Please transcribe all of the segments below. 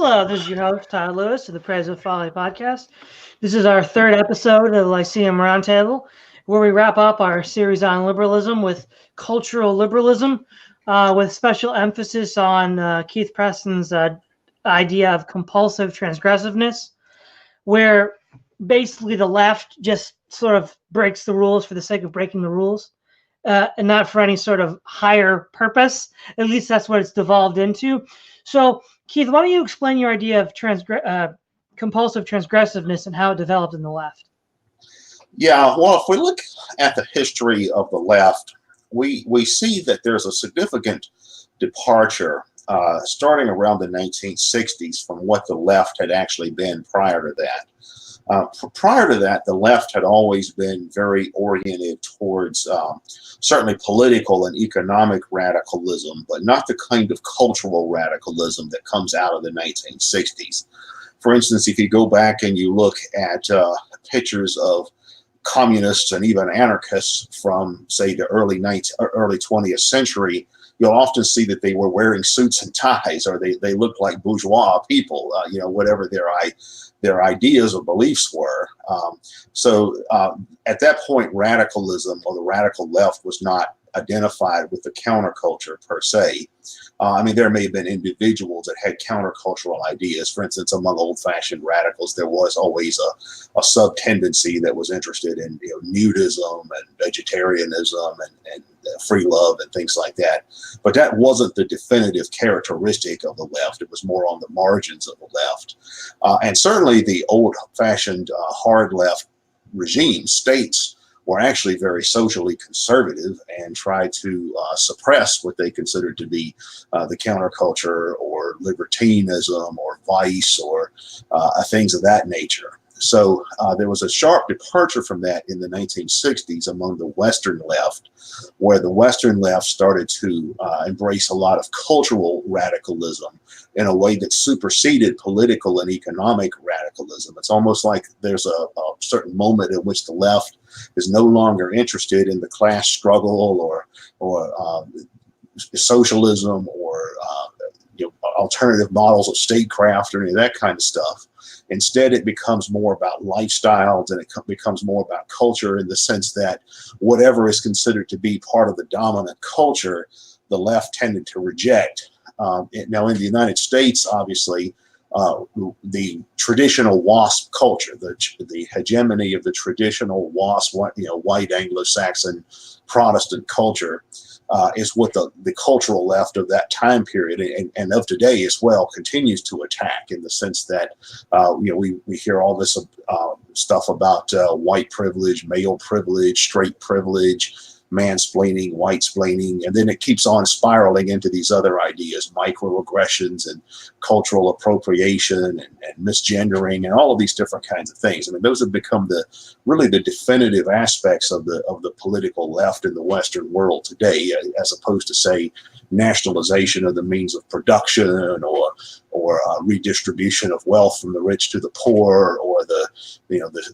Hello, this is your host, Tyler Lewis of the Praise of Folly podcast. This is our third episode of the Lyceum Roundtable, where we wrap up our series on liberalism with cultural liberalism, with special emphasis on Keith Preston's idea of compulsive transgressiveness, where basically the left just sort of breaks the rules for the sake of breaking the rules, and not for any sort of higher purpose. At least that's what it's devolved into. So, Keith, why don't you explain your idea of compulsive transgressiveness and how it developed in the left? Yeah, well, if we look at the history of the left, we see that there's a significant departure starting around the 1960s from what the left had actually been prior to that. Prior to that, the left had always been very oriented towards certainly political and economic radicalism, but not the kind of cultural radicalism that comes out of the 1960s. For instance, if you go back and you look at pictures of communists and even anarchists from, say, the early 20th century, you'll often see that they were wearing suits and ties, or they looked like bourgeois people, whatever their ideas or beliefs were. So at that point, radicalism or the radical left was not identified with the counterculture per se. There may have been individuals that had countercultural ideas. For instance, among old-fashioned radicals, there was always a sub-tendency that was interested in nudism and vegetarianism and free love and things like that. But that wasn't the definitive characteristic of the left. It was more on the margins of the left. And certainly the old-fashioned hard left regime states were actually very socially conservative and tried to suppress what they considered to be the counterculture or libertinism or vice or things of that nature. So there was a sharp departure from that in the 1960s among the Western left, where the Western left started to embrace a lot of cultural radicalism in a way that superseded political and economic radicalism. It's almost like there's a certain moment in which the left is no longer interested in the class struggle or socialism or alternative models of statecraft or any of that kind of stuff. Instead, it becomes more about lifestyles, and it becomes more about culture, in the sense that whatever is considered to be part of the dominant culture, the left tended to reject. Now, in the United States, obviously, the traditional WASP culture, the hegemony of the traditional WASP, white Anglo-Saxon Protestant culture, is what the cultural left of that time period and of today as well continues to attack, in the sense that we hear all this stuff about white privilege, male privilege, straight privilege, mansplaining, white-splaining, and then it keeps on spiraling into these other ideas, microaggressions and cultural appropriation and misgendering and all of these different kinds of things. Those have become really the definitive aspects of the political left in the Western world today, as opposed to, say, nationalization of the means of production or redistribution of wealth from the rich to the poor, or the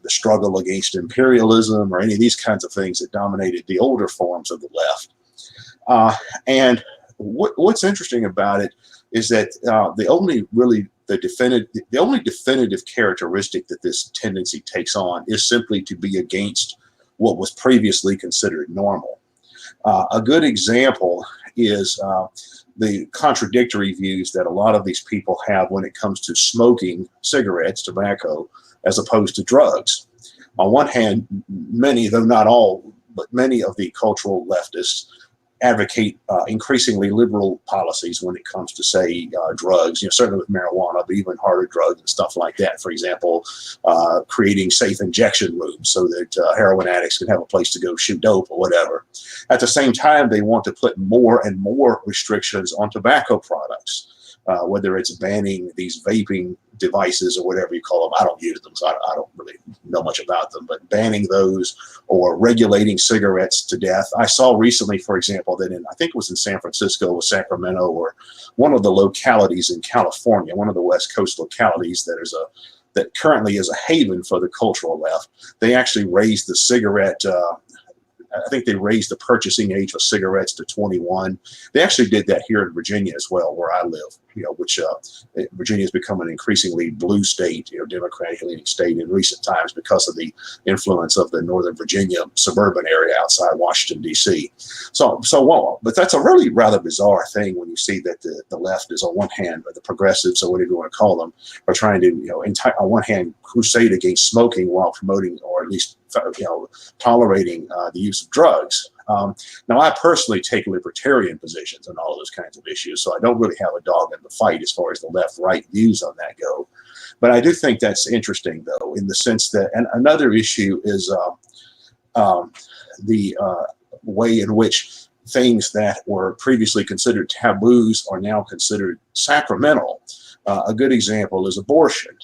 struggle against imperialism, or any of these kinds of things that dominated the older forms of the left. And what's interesting about it is that the only definitive characteristic that this tendency takes on is simply to be against what was previously considered normal. A good example is the contradictory views that a lot of these people have when it comes to smoking cigarettes, tobacco, as opposed to drugs. On one hand, many, though not all, but many of the cultural leftists advocate increasingly liberal policies when it comes to, say, drugs, certainly with marijuana, but even harder drugs and stuff like that. For example, creating safe injection rooms so that heroin addicts can have a place to go shoot dope or whatever. At the same time, they want to put more and more restrictions on tobacco products, whether it's banning these vaping devices or whatever you call them. I don't use them, so I don't really know much about them, but banning those or regulating cigarettes to death. I saw recently, for example, that I think it was in San Francisco or Sacramento, or one of the localities in California, one of the West Coast localities that currently is a haven for the cultural left. They actually raised the cigarette I think they raised the purchasing age of cigarettes to 21. They actually did that here in Virginia as well, where I live. which Virginia has become an increasingly blue state, Democratically leaning state in recent times because of the influence of the Northern Virginia suburban area outside Washington, D.C. But that's a really rather bizarre thing when you see that the left is on one hand, or the progressives, or whatever you want to call them, are trying to, on one hand, crusade against smoking while promoting, or at least, tolerating the use of drugs. Now, I personally take libertarian positions on all of those kinds of issues, so I don't really have a dog in the fight as far as the left-right views on that go. But I do think that's interesting, though, in the sense that, and another issue is the way in which things that were previously considered taboos are now considered sacramental. A good example is abortion.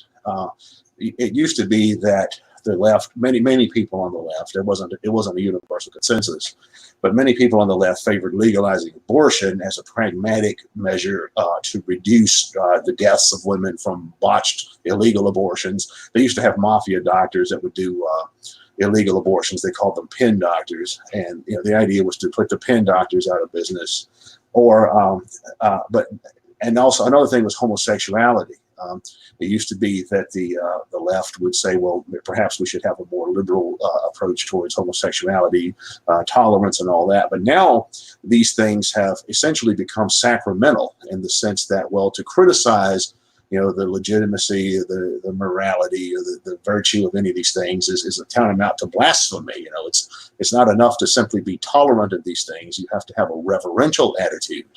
It used to be that the left, many people on the left, it wasn't a universal consensus, but many people on the left favored legalizing abortion as a pragmatic measure to reduce the deaths of women from botched illegal abortions. They used to have mafia doctors that would do illegal abortions. They called them pin doctors, and the idea was to put the pin doctors out of business. And also another thing was homosexuality. It used to be that the left would say, well, perhaps we should have a more liberal approach towards homosexuality, tolerance, and all that. But now these things have essentially become sacramental in the sense that, well, to criticize, the legitimacy, the morality, or the virtue of any of these things is a tantamount to blasphemy. It's not enough to simply be tolerant of these things. You have to have a reverential attitude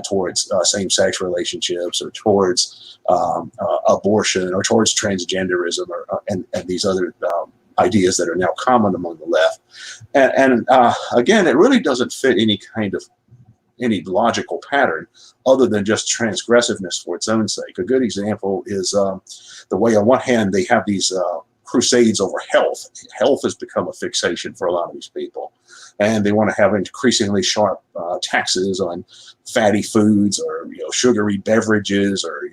towards same-sex relationships, or towards abortion, or towards transgenderism, and these other ideas that are now common among the left. And again, it really doesn't fit any logical pattern other than just transgressiveness for its own sake. A good example is the way, on one hand, they have these crusades over health. Health has become a fixation for a lot of these people, and they want to have increasingly sharp taxes on fatty foods, or sugary beverages, or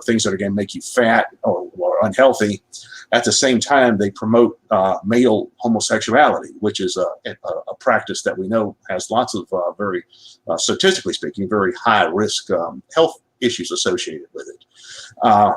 things that are going to make you fat or unhealthy. At the same time, they promote male homosexuality, which is a practice that we know has lots of very, statistically speaking, very high risk health issues associated with it.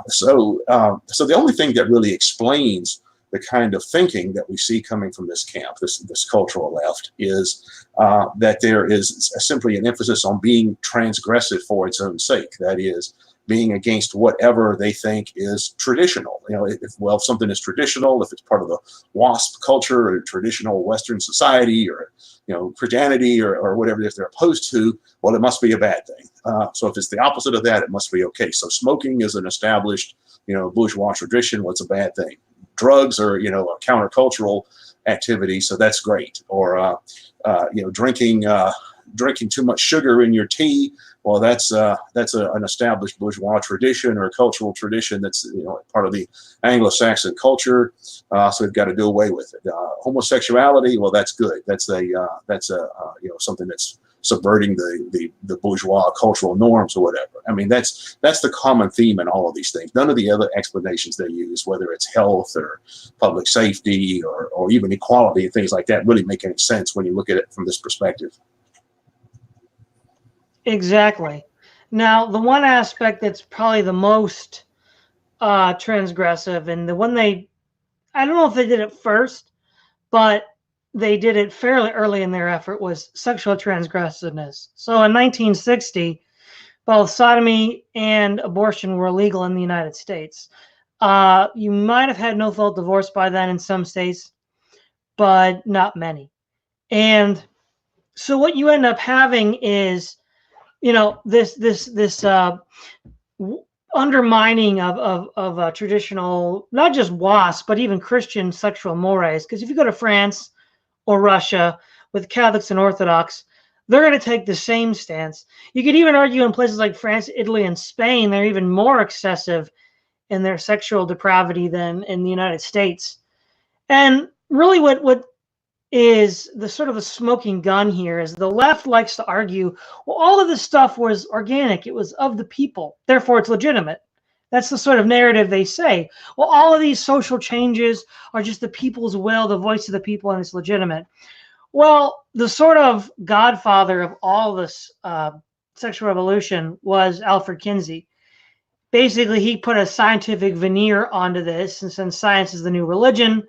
So the only thing that really explains the kind of thinking that we see coming from this camp, this cultural left, is that there is simply an emphasis on being transgressive for its own sake. That is, being against whatever they think is traditional. If something is traditional, if it's part of the WASP culture, or traditional Western society, or Christianity, or whatever it is they're opposed to, well, it must be a bad thing. So if it's the opposite of that, it must be okay. So smoking is an established, bourgeois tradition. What's a bad thing? Drugs are, a countercultural activity, so that's great. Or drinking too much sugar in your tea, well, that's an established bourgeois tradition, or a cultural tradition that's part of the Anglo-Saxon culture. So we've got to do away with it. Homosexuality, well, that's good. That's something that's subverting the bourgeois cultural norms or whatever. I mean, that's the common theme in all of these things. None of the other explanations they use, whether it's health or public safety or even equality and things like that, really make any sense when you look at it from this perspective. Exactly. Now, the one aspect that's probably the most transgressive, and the one I don't know if they did it first, but they did it fairly early in their effort, was sexual transgressiveness. So in 1960, both sodomy and abortion were illegal in the United States. You might have had no-fault divorce by then in some states, but not many. And so what you end up having is, this undermining of traditional, not just WASP, but even Christian sexual mores. Because if you go to France or Russia with Catholics and Orthodox, they're going to take the same stance. You could even argue in places like France, Italy, and Spain, they're even more excessive in their sexual depravity than in the United States. And really what is the sort of a smoking gun here is the left likes to argue, well, all of this stuff was organic. It was of the people. Therefore, it's legitimate. That's the sort of narrative they say. Well, all of these social changes are just the people's will, the voice of the people, and it's legitimate. Well, the sort of godfather of all this sexual revolution was Alfred Kinsey. Basically, he put a scientific veneer onto this, and since science is the new religion,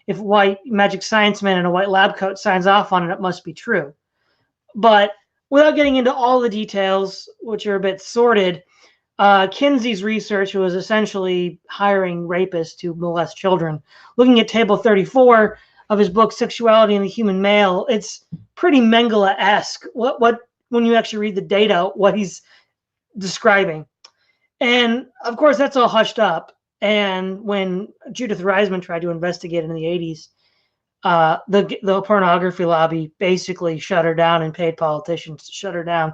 if a white magic science man in a white lab coat signs off on it, it must be true. But without getting into all the details, which are a bit sordid, Kinsey's research was essentially hiring rapists to molest children. Looking at table 34 of his book, Sexuality in the Human Male, it's pretty Mengele-esque when you actually read the data, what he's describing. And of course, that's all hushed up. And when Judith Reisman tried to investigate in the 80s, the pornography lobby basically shut her down and paid politicians to shut her down.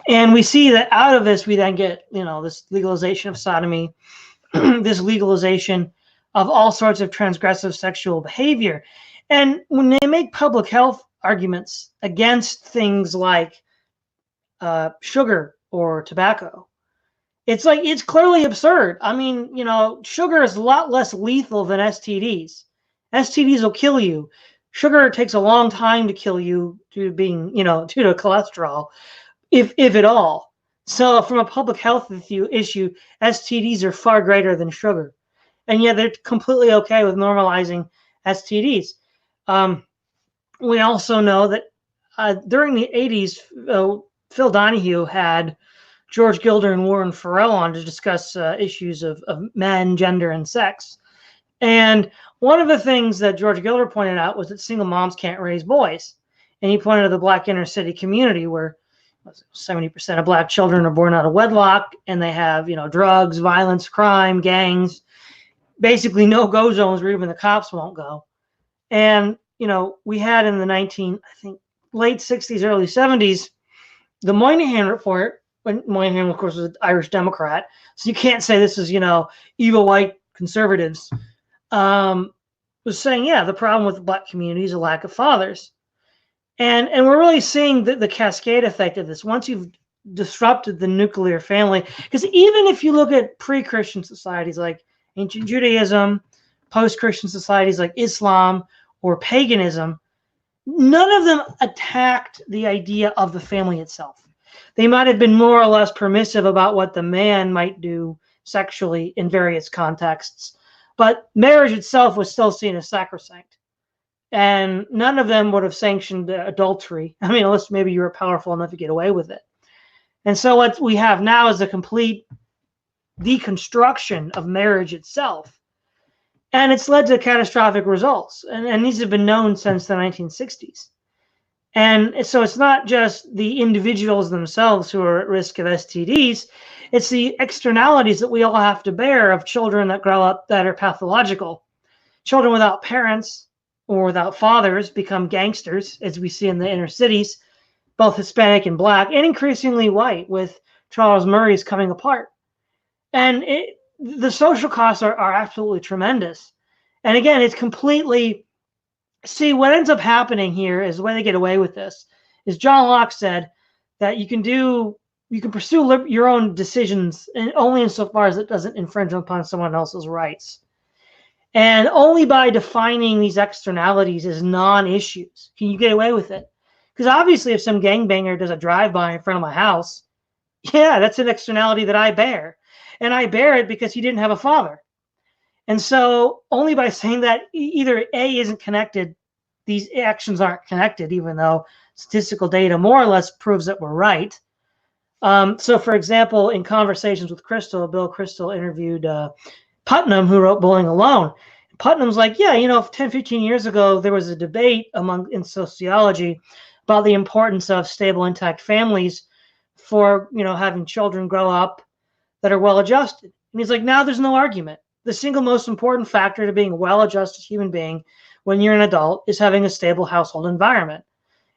And we see that out of this, we then get, this legalization of sodomy, this legalization of all sorts of transgressive sexual behavior. And when they make public health arguments against things like sugar or tobacco, it's clearly absurd. I mean, sugar is a lot less lethal than STDs. STDs will kill you. Sugar takes a long time to kill you due to cholesterol, if at all. So from a public health issue, STDs are far greater than sugar. And yet they're completely okay with normalizing STDs. We also know that during the 80s, Phil Donahue had George Gilder and Warren Farrell on to discuss issues of men, gender, and sex. And one of the things that George Gilder pointed out was that single moms can't raise boys. And he pointed to the Black inner city community where 70% of Black children are born out of wedlock, and they have, drugs, violence, crime, gangs, basically no-go zones where even the cops won't go. And, we had in the late 60s, early 70s, the Moynihan Report, when Moynihan, of course, was an Irish Democrat, so you can't say this is, evil white conservatives, was saying, the problem with the Black community is a lack of fathers. And we're really seeing the cascade effect of this. Once you've disrupted the nuclear family, because even if you look at pre-Christian societies like ancient Judaism, post-Christian societies like Islam or paganism, none of them attacked the idea of the family itself. They might have been more or less permissive about what the man might do sexually in various contexts, but marriage itself was still seen as sacrosanct. And none of them would have sanctioned adultery. I mean, unless maybe you were powerful enough to get away with it. And so what we have now is a complete deconstruction of marriage itself. And it's led to catastrophic results. And these have been known since the 1960s. And so it's not just the individuals themselves who are at risk of STDs. It's the externalities that we all have to bear of children that grow up that are pathological. Children without parents or without fathers become gangsters, as we see in the inner cities, both Hispanic and Black, and increasingly white, with Charles Murray's coming apart. And the social costs are absolutely tremendous. And again, it's completely, see, what ends up happening here is the way they get away with this is John Locke said that you can pursue your own decisions and only insofar as it doesn't infringe upon someone else's rights. And only by defining these externalities as non-issues can you get away with it. Because obviously if some gangbanger does a drive-by in front of my house, that's an externality that I bear. And I bear it because he didn't have a father. And so only by saying that either A isn't connected, these actions aren't connected, even though statistical data more or less proves that we're right. So for example, in Conversations with Crystal, Bill Crystal interviewed Putnam, who wrote Bowling Alone. Putnam's like, 10, 15 years ago, there was a debate in sociology about the importance of stable, intact families for, having children grow up that are well-adjusted. And he's like, now there's no argument. The single most important factor to being a well-adjusted human being when you're an adult is having a stable household environment.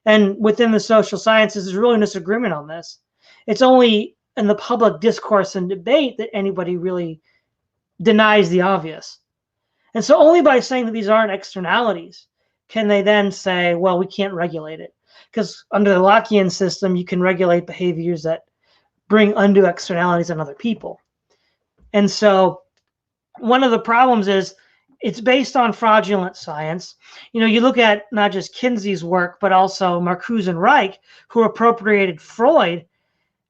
And within the social sciences, there's really no disagreement on this. It's only in the public discourse and debate that anybody really denies the obvious. And so only by saying that these aren't externalities can they then say, well, we can't regulate it. Because under the Lockean system, you can regulate behaviors that bring undue externalities on other people. And so one of the problems is it's based on fraudulent science. You look at not just Kinsey's work, but also Marcuse and Reich, who appropriated Freud.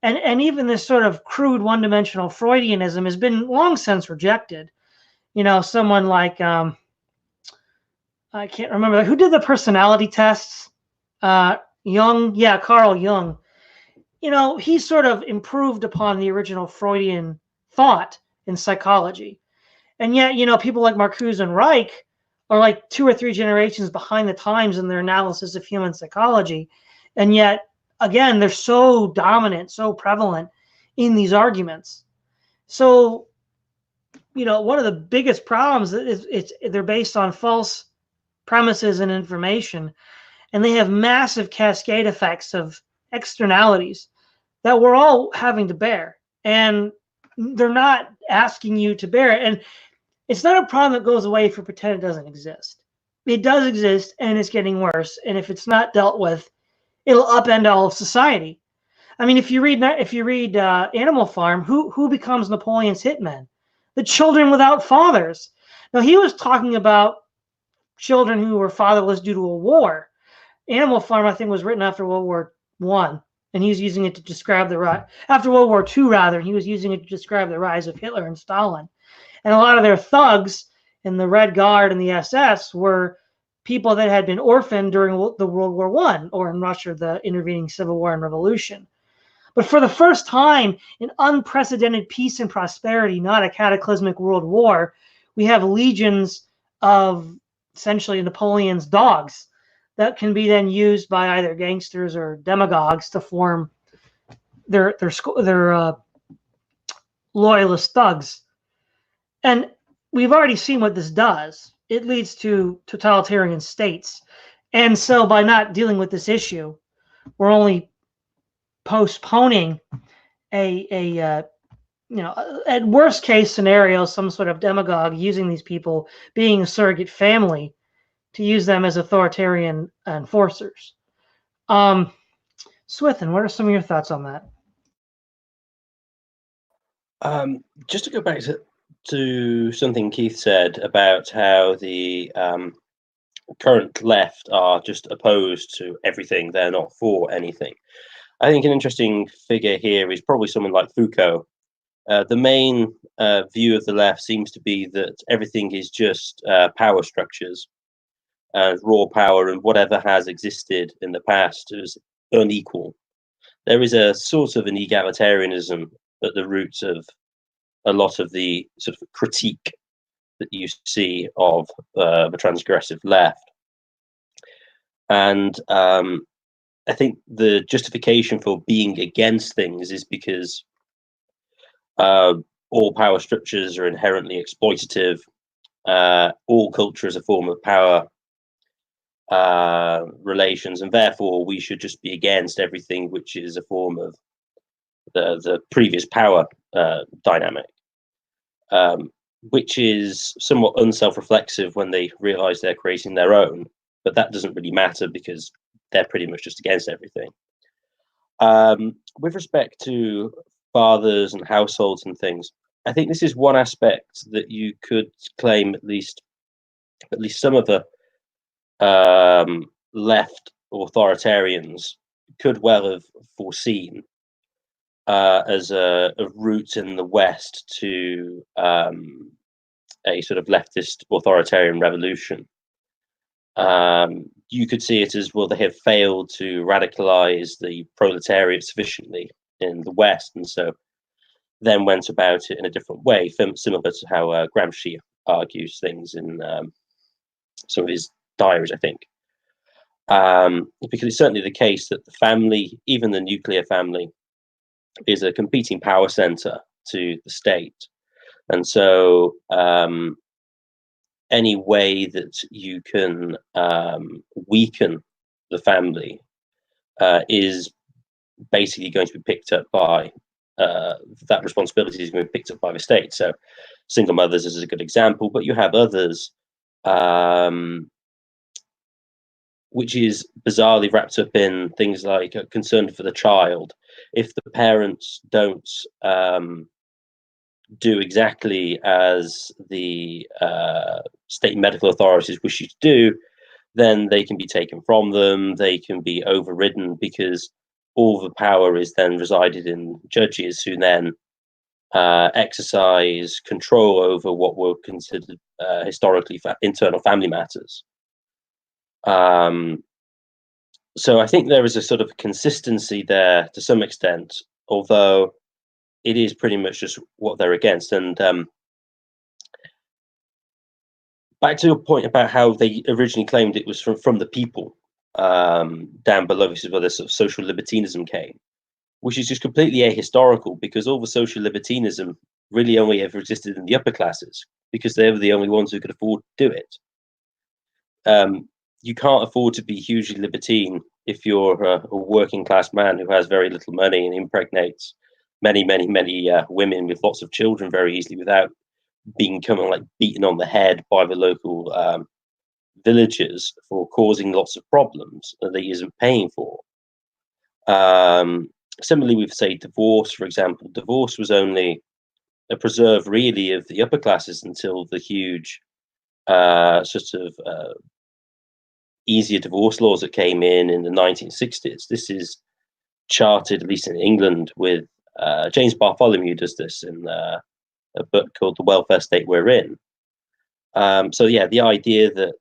And even this sort of crude one-dimensional Freudianism has been long since rejected. Someone like, I can't remember, who did the personality tests? Jung, yeah, Carl Jung. He sort of improved upon the original Freudian thought in psychology. And yet, people like Marcuse and Reich are like 2 or 3 generations behind the times in their analysis of human psychology. And yet, again, they're so dominant, so prevalent in these arguments. So, one of the biggest problems is they're based on false premises and information, and they have massive cascade effects of externalities that we're all having to bear. And they're not asking you to bear it. And it's not a problem that goes away if you pretend it doesn't exist. It does exist, and it's getting worse. And if it's not dealt with, it'll upend all of society. I mean, if you read Animal Farm, who becomes Napoleon's hitmen? The children without fathers. Now, he was talking about children who were fatherless due to a war. Animal Farm, I think, was written after World War I, and he was using it to describe after World War II, rather. He was using it to describe the rise of Hitler and Stalin. And a lot of their thugs in the Red Guard and the SS were people that had been orphaned during the World War I, or in Russia, the intervening Civil War and Revolution. But for the first time in unprecedented peace and prosperity, not a cataclysmic world war, we have legions of essentially Napoleon's dogs that can be then used by either gangsters or demagogues to form their loyalist thugs. And we've already seen what this does. It leads to totalitarian states. And so by not dealing with this issue, we're only postponing at worst case scenario, some sort of demagogue using these people being a surrogate family to use them as authoritarian enforcers. Swithun, what are some of your thoughts on that? Just to go back to something Keith said about how the current left are just opposed to everything, they're not for anything. I think an interesting figure here is probably someone like Foucault. The main view of the left seems to be that everything is just power structures, raw power, and whatever has existed in the past is unequal. There is a sort of an egalitarianism at the roots of a lot of the sort of critique that you see of the transgressive left. And I think the justification for being against things is because all power structures are inherently exploitative. All culture is a form of power relations, and therefore we should just be against everything which is a form of the previous power dynamic, which is somewhat unself-reflexive when they realize they're creating their own, but that doesn't really matter because they're pretty much just against everything. With respect to fathers and households and things, I think this is one aspect that you could claim at least some of the left authoritarians could well have foreseen as a route in the West to a sort of leftist authoritarian revolution. You could see it as, well, they have failed to radicalize the proletariat sufficiently in the West, and so then went about it in a different way, similar to how Gramsci argues things in some of his diaries, I think. Because it's certainly the case that the family, even the nuclear family, is a competing power center to the state. And so any way that you can weaken the family is basically going to be picked up by that responsibility is going to be picked up by the state. So single mothers is a good example, but you have others which is bizarrely wrapped up in things like concern for the child. If the parents don't do exactly as the state medical authorities wish you to do, then they can be taken from them. They can be overridden because all the power is then resided in judges, who then exercise control over what were considered historically internal family matters. So I think there is a sort of consistency there to some extent, although it is pretty much just what they're against. And back to your point about how they originally claimed it was from the people, down below, this is where the sort of social libertinism came, which is just completely ahistorical, because all the social libertinism really only ever existed in the upper classes, because they were the only ones who could afford to do it. You can't afford to be hugely libertine if you're a working class man who has very little money and impregnates many women with lots of children very easily without being like beaten on the head by the local villagers for causing lots of problems that he isn't paying for. Similarly, with, say, divorce, for example. Divorce was only a preserve really of the upper classes until the huge easier divorce laws that came in the 1960s. This is charted, at least in England, with James Bartholomew does this in a book called The Welfare State We're In. So yeah, the idea that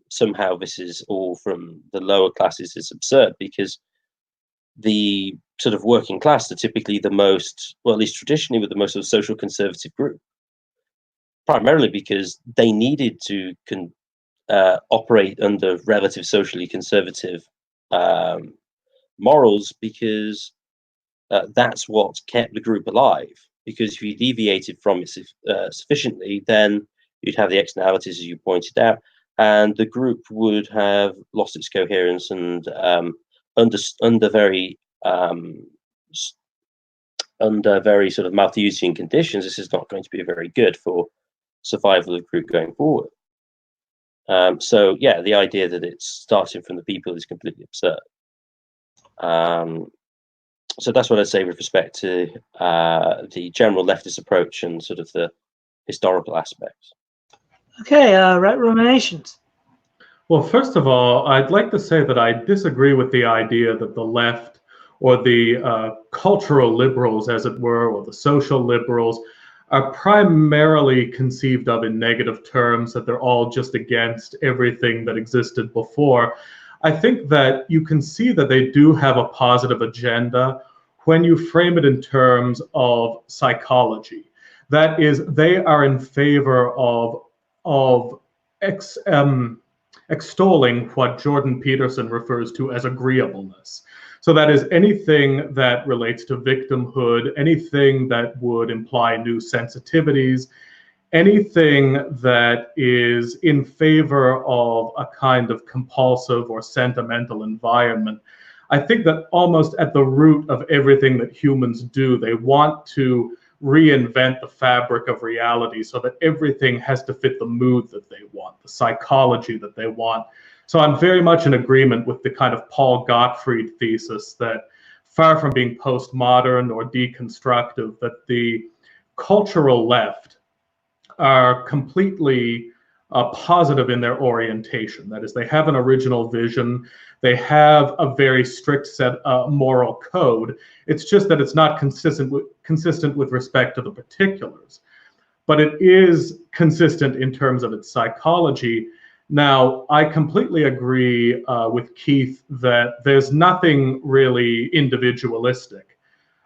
somehow this is all from the lower classes is absurd, because the sort of working class are typically the most, well, at least traditionally, with the most sort of social conservative group, primarily because they needed to operate under relative socially conservative morals, because that's what kept the group alive. Because if you deviated from it sufficiently, then you'd have the externalities, as you pointed out, and the group would have lost its coherence, and under very sort of Malthusian conditions, this is not going to be very good for survival of the group going forward. So yeah, the idea that it's starting from the people is completely absurd. So that's what I'd say with respect to the general leftist approach and sort of the historical aspects. Okay, Right Ruminations. Well, first of all, I'd like to say that I disagree with the idea that the left, or the cultural liberals, as it were, or the social liberals, are primarily conceived of in negative terms, that they're all just against everything that existed before. I think that you can see that they do have a positive agenda when you frame it in terms of psychology. That is, they are in favor of extolling what Jordan Peterson refers to as agreeableness. So that is anything that relates to victimhood, anything that would imply new sensitivities, anything that is in favor of a kind of compulsive or sentimental environment. I think that almost at the root of everything that humans do, they want to reinvent the fabric of reality so that everything has to fit the mood that they want, the psychology that they want. So I'm very much in agreement with the kind of Paul Gottfried thesis that, far from being postmodern or deconstructive, that the cultural left are completely positive in their orientation. That is, they have an original vision. They have a very strict set moral code. It's just that it's not consistent with respect to the particulars, but it is consistent in terms of its psychology. Now, I completely agree with Keith that there's nothing really individualistic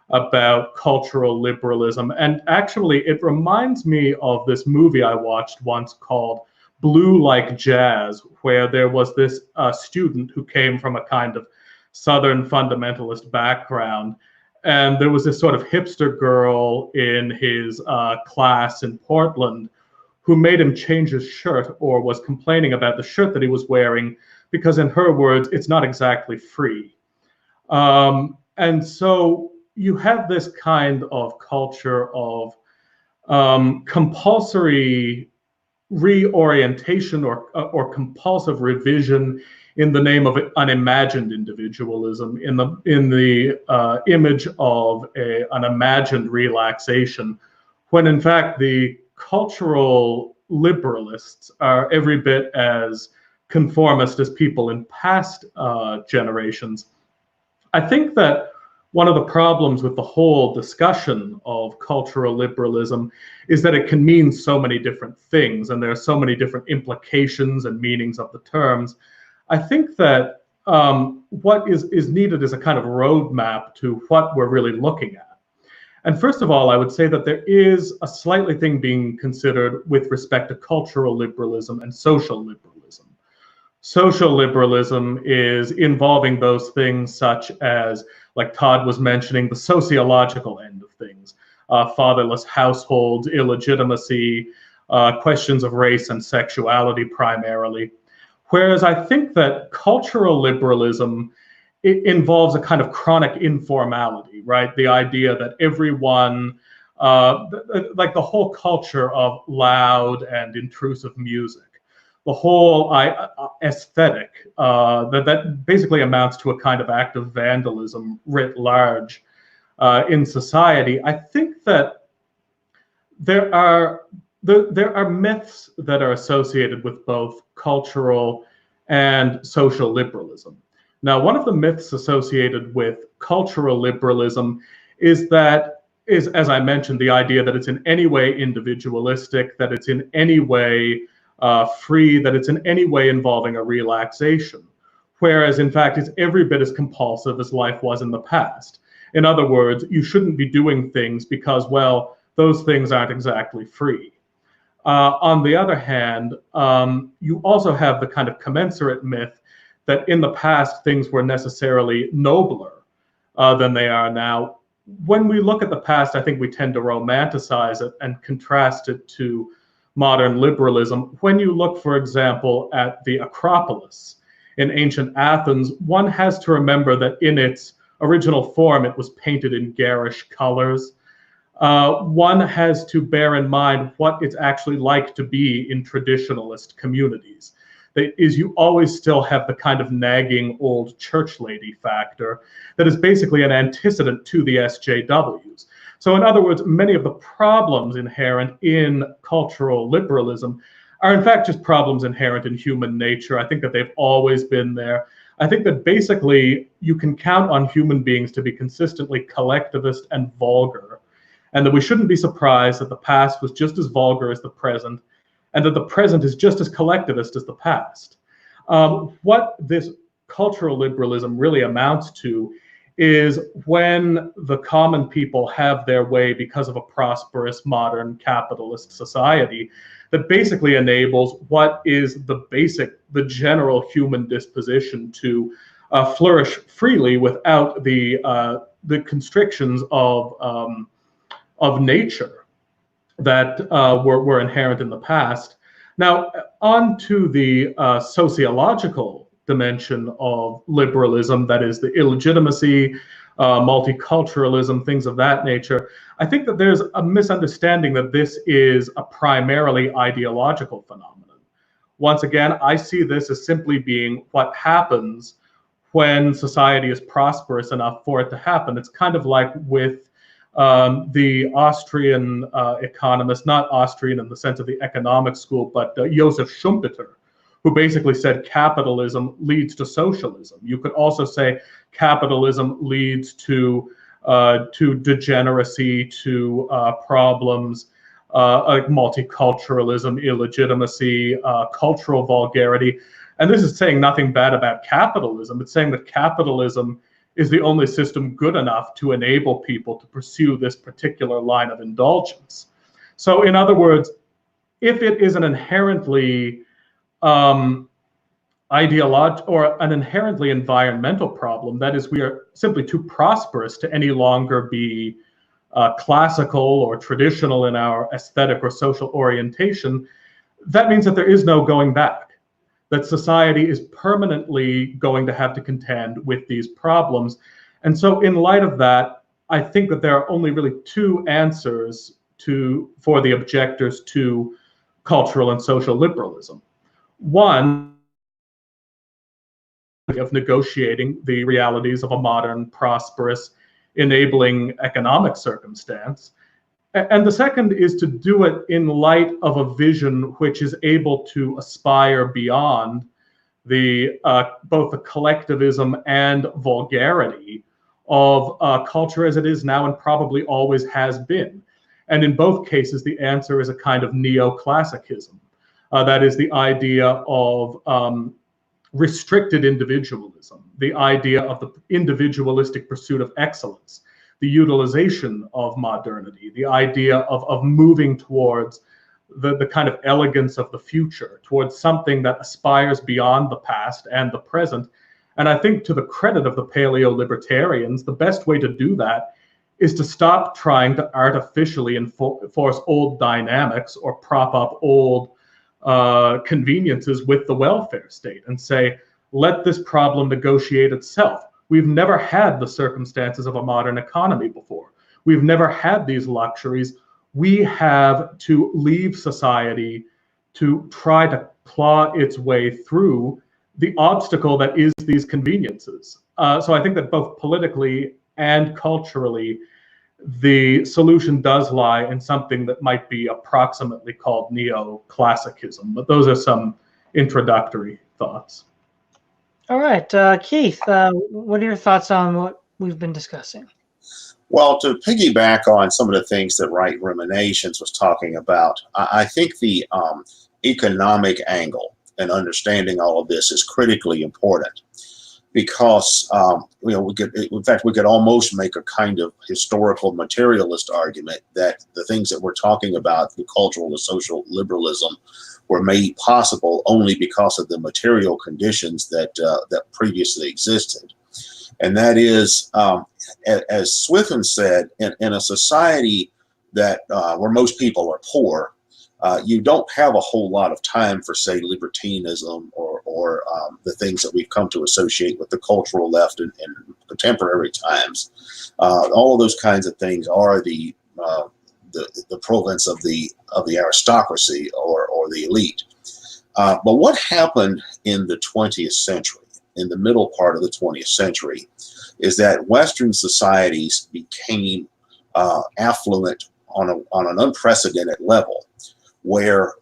about cultural liberalism. And actually, it reminds me of this movie I watched once called Blue Like Jazz, where there was this student who came from a kind of Southern fundamentalist background. And there was this sort of hipster girl in his class in Portland who made him change his shirt, or was complaining about the shirt that he was wearing, because in her words, it's not exactly free. And so you have this kind of culture of compulsory reorientation or compulsive revision in the name of unimagined individualism, in the image of an imagined relaxation, when in fact the cultural liberalists are every bit as conformist as people in past generations. I think that one of the problems with the whole discussion of cultural liberalism is that it can mean so many different things, and there are so many different implications and meanings of the terms. I think that what is needed is a kind of roadmap to what we're really looking at. And first of all, I would say that there is a slightly thing being considered with respect to cultural liberalism and social liberalism. Social liberalism is involving those things such as, like Todd was mentioning, the sociological end of things, fatherless households, illegitimacy, questions of race and sexuality primarily. Whereas I think that cultural liberalism, it involves a kind of chronic informality, right? The idea that everyone, like the whole culture of loud and intrusive music, the whole aesthetic, that basically amounts to a kind of act of vandalism writ large in society. I think that there are myths that are associated with both cultural and social liberalism. Now, one of the myths associated with cultural liberalism is, as I mentioned, the idea that it's in any way individualistic, that it's in any way free, that it's in any way involving a relaxation, whereas in fact it's every bit as compulsive as life was in the past. In other words, you shouldn't be doing things because, well, those things aren't exactly free. On the other hand, you also have the kind of commensurate myth that in the past things were necessarily nobler than they are now. When we look at the past, I think we tend to romanticize it and contrast it to modern liberalism. When you look, for example, at the Acropolis in ancient Athens, one has to remember that in its original form, it was painted in garish colors. One has to bear in mind what it's actually like to be in traditionalist communities. That is, you always still have the kind of nagging old church lady factor that is basically an antecedent to the SJWs. So in other words, many of the problems inherent in cultural liberalism are in fact just problems inherent in human nature. I think that they've always been there. I think that basically you can count on human beings to be consistently collectivist and vulgar, and that we shouldn't be surprised that the past was just as vulgar as the present, and that the present is just as collectivist as the past. What this cultural liberalism really amounts to is when the common people have their way because of a prosperous modern capitalist society that basically enables what is the general human disposition to flourish freely without the constrictions of nature that were inherent in the past. Now, on to the sociological dimension of liberalism, that is the illegitimacy, multiculturalism, things of that nature. I think that there's a misunderstanding that this is a primarily ideological phenomenon. Once again, I see this as simply being what happens when society is prosperous enough for it to happen. It's kind of like with the Austrian economist, not Austrian in the sense of the economic school, but Joseph Schumpeter, who basically said capitalism leads to socialism. You could also say capitalism leads to degeneracy, to problems like multiculturalism, illegitimacy, cultural vulgarity. And this is saying nothing bad about capitalism. It's saying that capitalism is the only system good enough to enable people to pursue this particular line of indulgence. So in other words, if it is an inherently ideological or an inherently environmental problem, that is, we are simply too prosperous to any longer be classical or traditional in our aesthetic or social orientation, that means that there is no going back, that society is permanently going to have to contend with these problems. And so in light of that, I think that there are only really two answers for the objectors to cultural and social liberalism. One, of negotiating the realities of a modern, prosperous, enabling economic circumstance. And the second is to do it in light of a vision which is able to aspire beyond the both the collectivism and vulgarity of culture as it is now and probably always has been. And in both cases, the answer is a kind of neoclassicism. That is the idea of restricted individualism, the idea of the individualistic pursuit of excellence, the utilization of modernity, the idea of moving towards the kind of elegance of the future, towards something that aspires beyond the past and the present. And I think, to the credit of the paleo-libertarians, the best way to do that is to stop trying to artificially enforce old dynamics or prop up old conveniences with the welfare state and say, let this problem negotiate itself. We've never had the circumstances of a modern economy before. We've never had these luxuries. We have to leave society to try to claw its way through the obstacle that is these conveniences. So I think that both politically and culturally, the solution does lie in something that might be approximately called neoclassicism. But those are some introductory thoughts. All right, Keith, what are your thoughts on what we've been discussing? Well, to piggyback on some of the things that Right Ruminations was talking about, I think the economic angle and understanding all of this is critically important, because we could almost make a kind of historical materialist argument that the things that we're talking about, the cultural and social liberalism, were made possible only because of the material conditions that previously existed. And that is, as Swithun said, in a society that where most people are poor, you don't have a whole lot of time for, say, libertinism or the things that we've come to associate with the cultural left in contemporary times. All of those kinds of things are the province of the aristocracy or the elite. But what happened in the 20th century, in the middle part of the 20th century, is that Western societies became affluent on an unprecedented level, where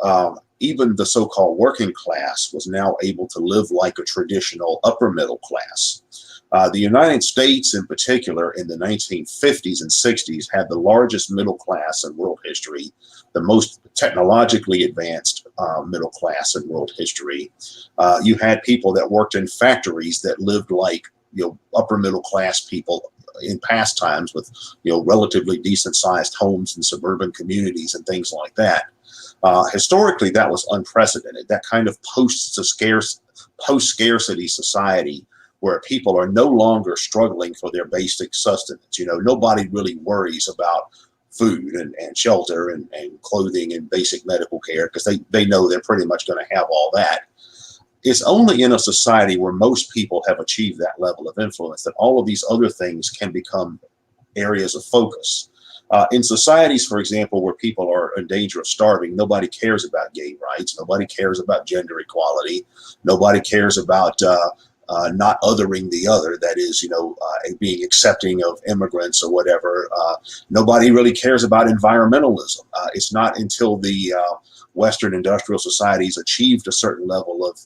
even the so-called working class was now able to live like a traditional upper middle class. The United States, in particular, in the 1950s and 60s, had the largest middle class in world history, the most technologically advanced middle class in world history. You had people that worked in factories that lived like upper middle class people in past times, with relatively decent sized homes in suburban communities and things like that. Historically, that was unprecedented. That kind of post-scarcity society where people are no longer struggling for their basic sustenance. Nobody really worries about food and shelter and clothing and basic medical care, because they know they're pretty much going to have all that. It's only in a society where most people have achieved that level of influence that all of these other things can become areas of focus. In societies, for example, where people are in danger of starving, nobody cares about gay rights. Nobody cares about gender equality. Nobody cares about not othering the other, that is, being accepting of immigrants or whatever. Nobody really cares about environmentalism. It's not until the Western industrial societies achieved a certain level of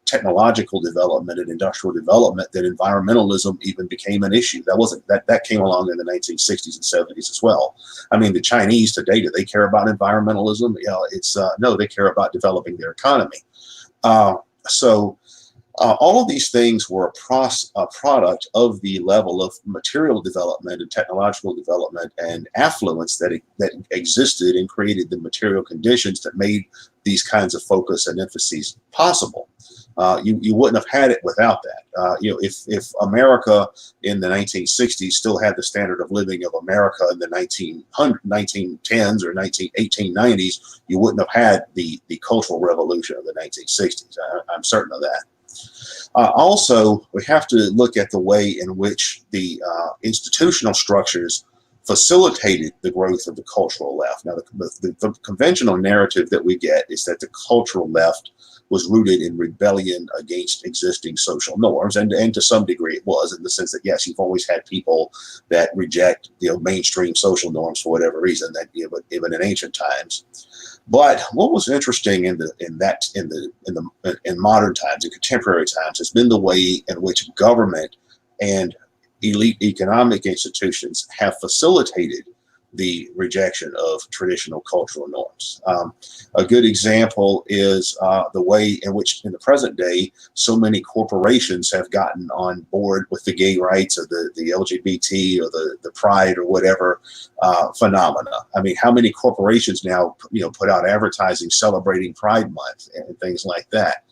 technological development and industrial development that environmentalism even became an issue. That came along in the 1960s and 70s as well. I mean, the Chinese today, do they care about environmentalism? No, they care about developing their economy. All of these things were a product of the level of material development and technological development and affluence that existed and created the material conditions that made these kinds of focus and emphases possible. You wouldn't have had it without that. If America in the 1960s still had the standard of living of America in the 1910s or 1890s, you wouldn't have had the Cultural Revolution of the 1960s. I'm certain of that. Also, we have to look at the way in which the institutional structures facilitated the growth of the cultural left. Now, the conventional narrative that we get is that the cultural left was rooted in rebellion against existing social norms, and to some degree it was, in the sense that yes, you've always had people that reject mainstream social norms for whatever reason, that even in ancient times. But what was interesting in modern times, in contemporary times, has been the way in which government and elite economic institutions have facilitated the rejection of traditional cultural norms. A good example is the way in which, in the present day, so many corporations have gotten on board with the gay rights or the LGBT or the pride or whatever phenomena. I mean, how many corporations now put out advertising celebrating Pride Month and things like that?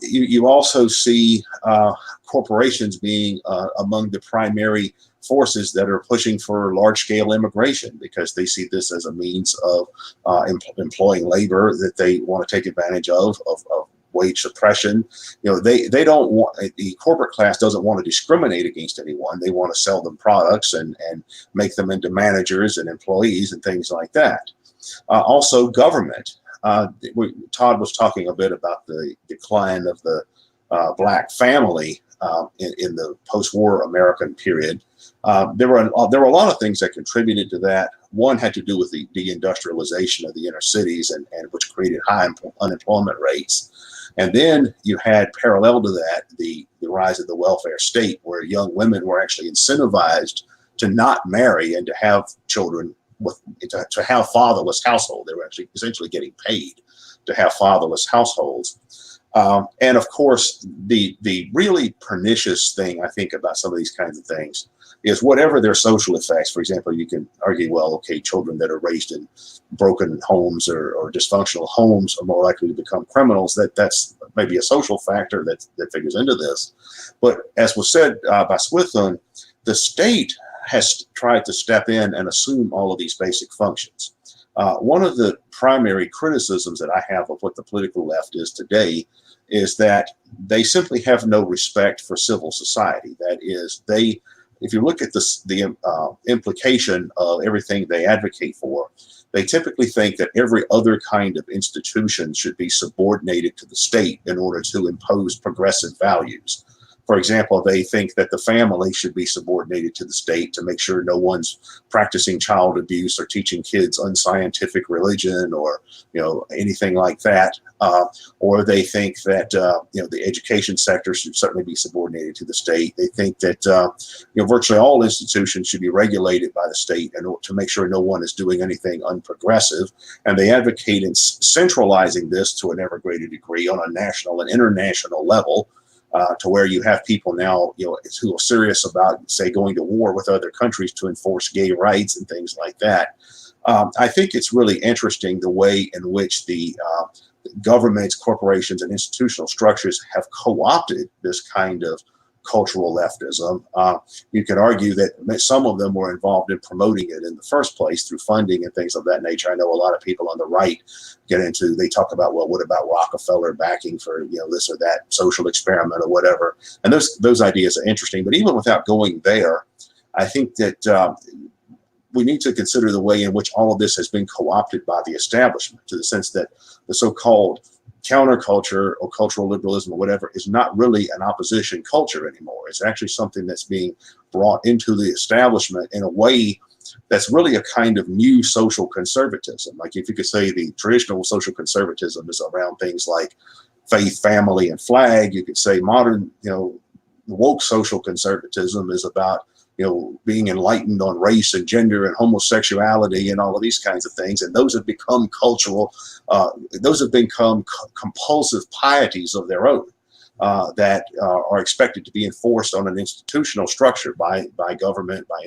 You also see corporations being among the primary forces that are pushing for large-scale immigration, because they see this as a means of employing labor that they want to take advantage of wage suppression. They don't want, the corporate class doesn't want to discriminate against anyone. They want to sell them products and make them into managers and employees and things like that. Also, government. Todd was talking a bit about the decline of the Black family in the post-war American period. There were a lot of things that contributed to that. One had to do with the deindustrialization of the inner cities, and which created high unemployment rates. And then you had, parallel to that, the rise of the welfare state, where young women were actually incentivized to not marry and to have children, to have fatherless households. They were actually essentially getting paid to have fatherless households. And of course, the really pernicious thing, I think, about some of these kinds of things is whatever their social effects. For example, you can argue, well, okay, children that are raised in broken homes or dysfunctional homes are more likely to become criminals. That's maybe a social factor that figures into this. But as was said by Swithun, the state has tried to step in and assume all of these basic functions. One of the primary criticisms that I have of what the political left is today is that they simply have no respect for civil society. That is, if you look at the implication of everything they advocate for, they typically think that every other kind of institution should be subordinated to the state in order to impose progressive values. For example, they think that the family should be subordinated to the state to make sure no one's practicing child abuse or teaching kids unscientific religion or anything like that. Or they think that the education sector should certainly be subordinated to the state. They think that virtually all institutions should be regulated by the state in order to make sure no one is doing anything unprogressive. And they advocate in centralizing this to an ever greater degree on a national and international level. To where you have people now, who are serious about, say, going to war with other countries to enforce gay rights and things like that. I think it's really interesting the way in which the governments, corporations, and institutional structures have co-opted this kind of cultural leftism. You could argue that some of them were involved in promoting it in the first place through funding and things of that nature. I know a lot of people on the right they talk about, well, what about Rockefeller backing for this or that social experiment or whatever? And those ideas are interesting. But even without going there, I think that we need to consider the way in which all of this has been co-opted by the establishment, to the sense that the so-called counterculture or cultural liberalism or whatever is not really an opposition culture anymore. It's actually something that's being brought into the establishment in a way that's really a kind of new social conservatism. Like, if you could say the traditional social conservatism is around things like faith, family, and flag, you could say modern, woke social conservatism is about being enlightened on race and gender and homosexuality and all of these kinds of things. And those have become compulsive pieties of their own that are expected to be enforced on an institutional structure by government, by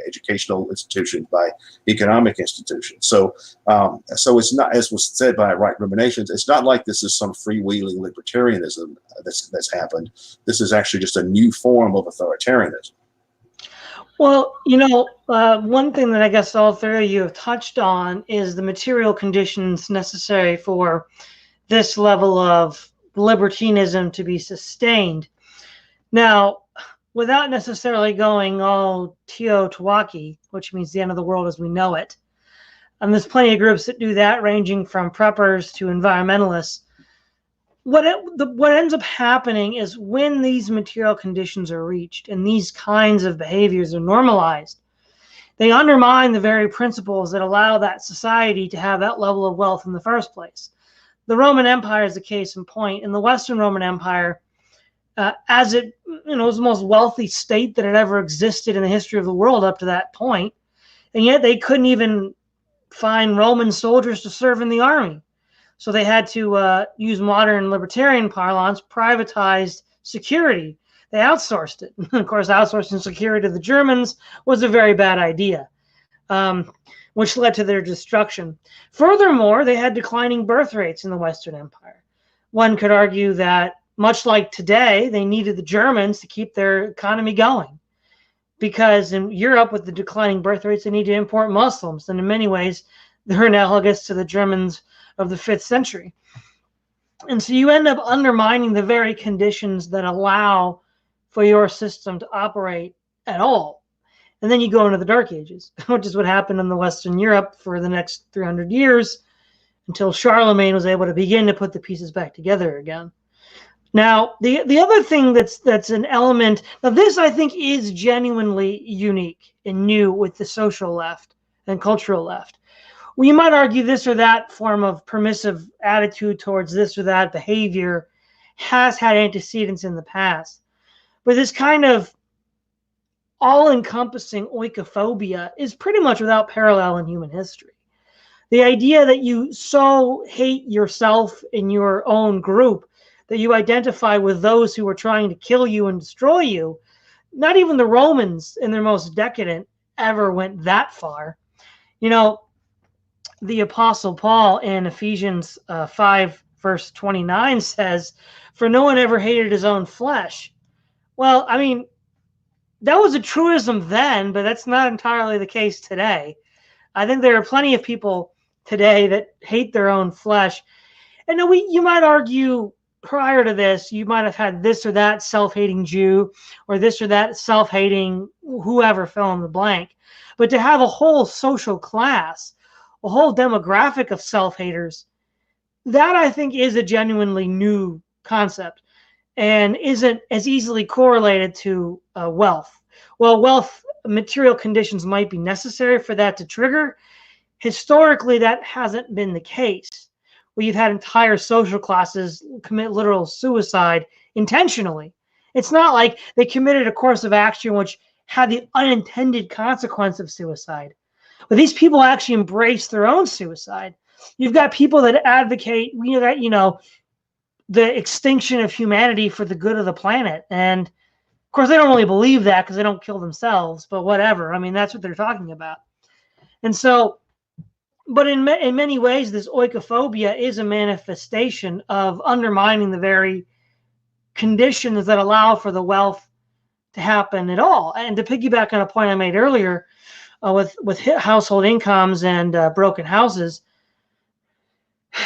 educational institutions, by economic institutions. So it's not, as was said by Right Ruminations, it's not like this is some freewheeling libertarianism that's happened. This is actually just a new form of authoritarianism. Well, one thing that I guess all three of you have touched on is the material conditions necessary for this level of libertinism to be sustained. Now, without necessarily going all Teotihuacan, which means the end of the world as we know it. And there's plenty of groups that do that, ranging from preppers to environmentalists. What ends up happening is when these material conditions are reached and these kinds of behaviors are normalized, they undermine the very principles that allow that society to have that level of wealth in the first place. The Roman Empire is a case in point. In the Western Roman Empire, as it was the most wealthy state that had ever existed in the history of the world up to that point, and yet they couldn't even find Roman soldiers to serve in the army. So they had to use modern libertarian parlance, privatized security. They outsourced it. Of course, outsourcing security to the Germans was a very bad idea, which led to their destruction. Furthermore, they had declining birth rates in the Western Empire. One could argue that, much like today, they needed the Germans to keep their economy going. Because in Europe, with the declining birth rates, they need to import Muslims. And in many ways, they're analogous to the Germans of the 5th century. And so you end up undermining the very conditions that allow for your system to operate at all. And then you go into the Dark Ages, which is what happened in the Western Europe for the next 300 years until Charlemagne was able to begin to put the pieces back together again. Now, the other thing that's an element, now this I think is genuinely unique and new with the social left and cultural left. Well, you might argue this or that form of permissive attitude towards this or that behavior has had antecedents in the past. But this kind of all-encompassing oikophobia is pretty much without parallel in human history. The idea that you so hate yourself in your own group that you identify with those who are trying to kill you and destroy you. Not even the Romans in their most decadent ever went that far. The Apostle Paul in Ephesians 5, verse 29 says, "For no one ever hated his own flesh." Well, I mean, that was a truism then, but that's not entirely the case today. I think there are plenty of people today that hate their own flesh. And you might argue prior to this, you might have had this or that self-hating Jew or this or that self-hating whoever, fill in the blank. But to have a whole social class, a whole demographic of self-haters, that I think is a genuinely new concept and isn't as easily correlated to wealth. Well, wealth, material conditions might be necessary for that to trigger. Historically, that hasn't been the case. You've had entire social classes commit literal suicide intentionally. It's not like they committed a course of action which had the unintended consequence of suicide. But these people actually embrace their own suicide. You've got people that advocate, the extinction of humanity for the good of the planet. And of course, they don't really believe that because they don't kill themselves, but whatever. I mean, that's what they're talking about. And so, but in many ways, this oikophobia is a manifestation of undermining the very conditions that allow for the wealth to happen at all. And to piggyback on a point I made earlier with household incomes and broken houses,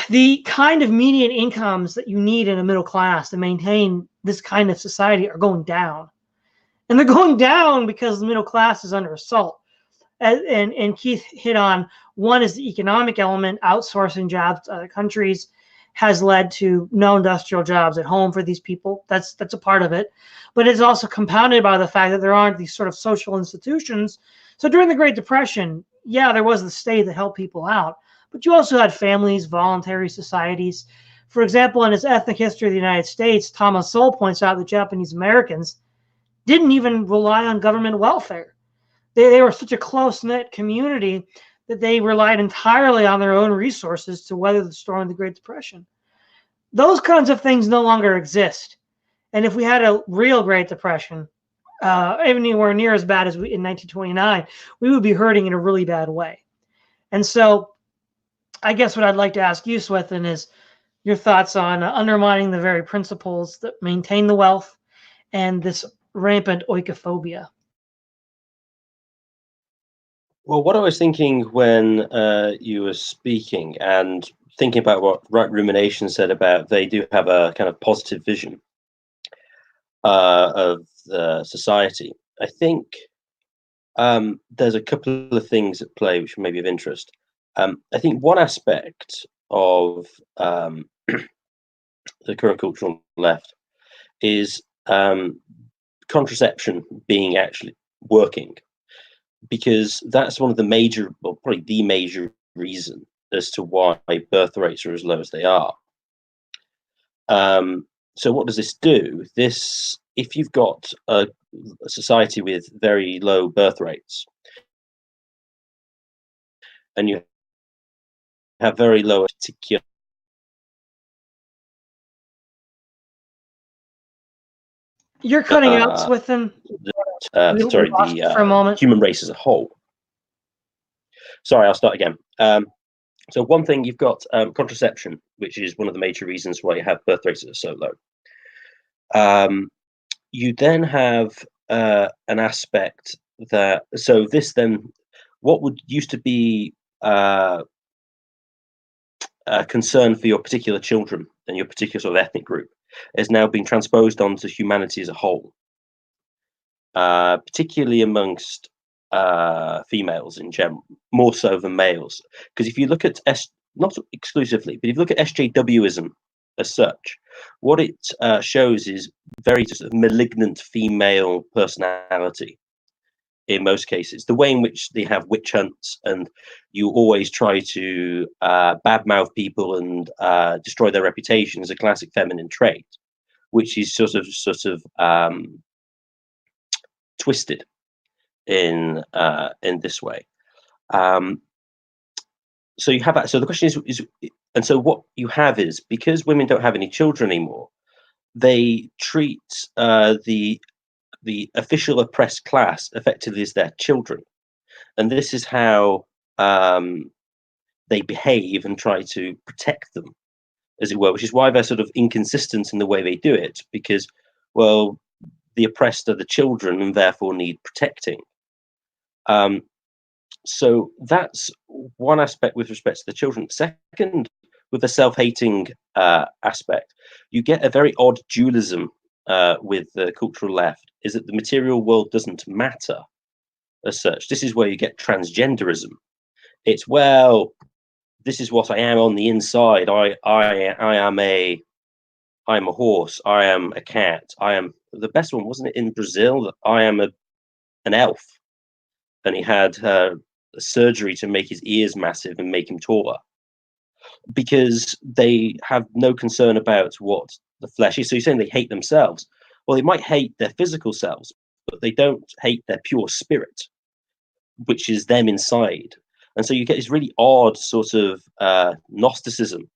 the kind of median incomes that you need in a middle class to maintain this kind of society are going down. And they're going down because the middle class is under assault. And Keith hit on one is the economic element. Outsourcing jobs to other countries has led to no industrial jobs at home for these people. That's a part of it. But it's also compounded by the fact that there aren't these sort of social institutions. So during the Great Depression, yeah, there was the state that helped people out. But you also had families, voluntary societies. For example, in his Ethnic History of the United States, Thomas Sowell points out that Japanese Americans didn't even rely on government welfare. They were such a close-knit community that they relied entirely on their own resources to weather the storm of the Great Depression. Those kinds of things no longer exist. And if we had a real Great Depression, anywhere near as bad as in 1929, we would be hurting in a really bad way. And so I guess what I'd like to ask you, Swithun, is your thoughts on undermining the very principles that maintain the wealth and this rampant oikophobia. Well, what I was thinking when you were speaking and thinking about what Right Ruminations said about they do have a kind of positive vision. of the society. I think there's a couple of things at play which may be of interest. I think one aspect of the current cultural left is contraception being actually working, because that's one of the major, well, probably the major reason as to why birth rates are as low as they are. So what does this do? This, if you've got a society with very low birth rates, and you have very low particular You're cutting out, Swithun. sorry, For a moment. human race as a whole. Sorry, I'll start again. So one thing, you've got contraception, which is one of the major reasons why you have birth rates that are so low. You then have an aspect that, so this then, what would used to be a concern for your particular children and your particular sort of ethnic group is now being transposed onto humanity as a whole, particularly amongst females in general, more so than males. Because if you look at not exclusively, but if you look at SJWism as such, what it shows is very sort of malignant female personality in most cases. The way in which they have witch hunts, and you always try to badmouth people and destroy their reputation, is a classic feminine trait, which is sort of twisted in this way. So you have that. So the question is, and so what you have is, because women don't have any children anymore, they treat the official oppressed class effectively as their children, and this is how they behave and try to protect them, as it were, which is why they're sort of inconsistent in the way they do it, because, well, the oppressed are the children and therefore need protecting. So that's one aspect with respect to the children. Second, with the self-hating aspect, you get a very odd dualism with the cultural left, is that the material world doesn't matter as such. This is where you get transgenderism. It's, well, this is what I am on the inside. I'm a horse. I am a cat. I am, the best one, wasn't it in Brazil, that I am an elf, and he had surgery to make his ears massive and make him taller, because they have no concern about what the flesh is. So you're saying they hate themselves. Well, they might hate their physical selves, but they don't hate their pure spirit, which is them inside. And so you get this really odd sort of Gnosticism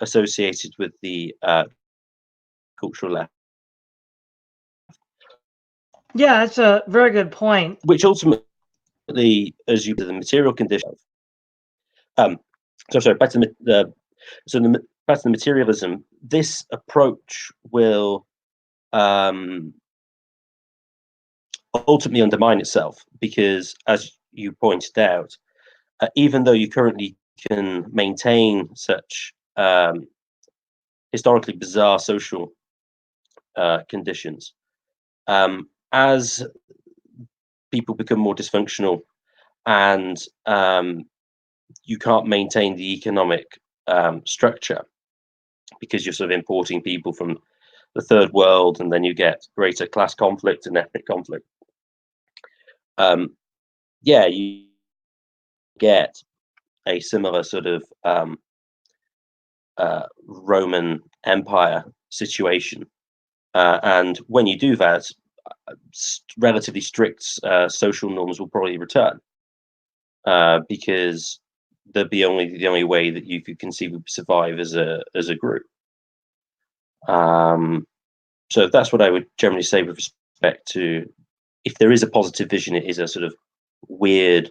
associated with the cultural left. Yeah, that's a very good point. Which ultimately, as you, the material condition. So sorry, back to the materialism. This approach will ultimately undermine itself, because, as you pointed out, even though you currently can maintain such historically bizarre social conditions, as people become more dysfunctional and you can't maintain the economic structure, because you're sort of importing people from the third world, and then you get greater class conflict and ethnic conflict. Yeah, you get a similar sort of Roman Empire situation, and when you do that, relatively strict social norms will probably return, because they'll be the only way that you could conceivably survive as a group. So that's what I would generally say with respect to, if there is a positive vision, it is a sort of weird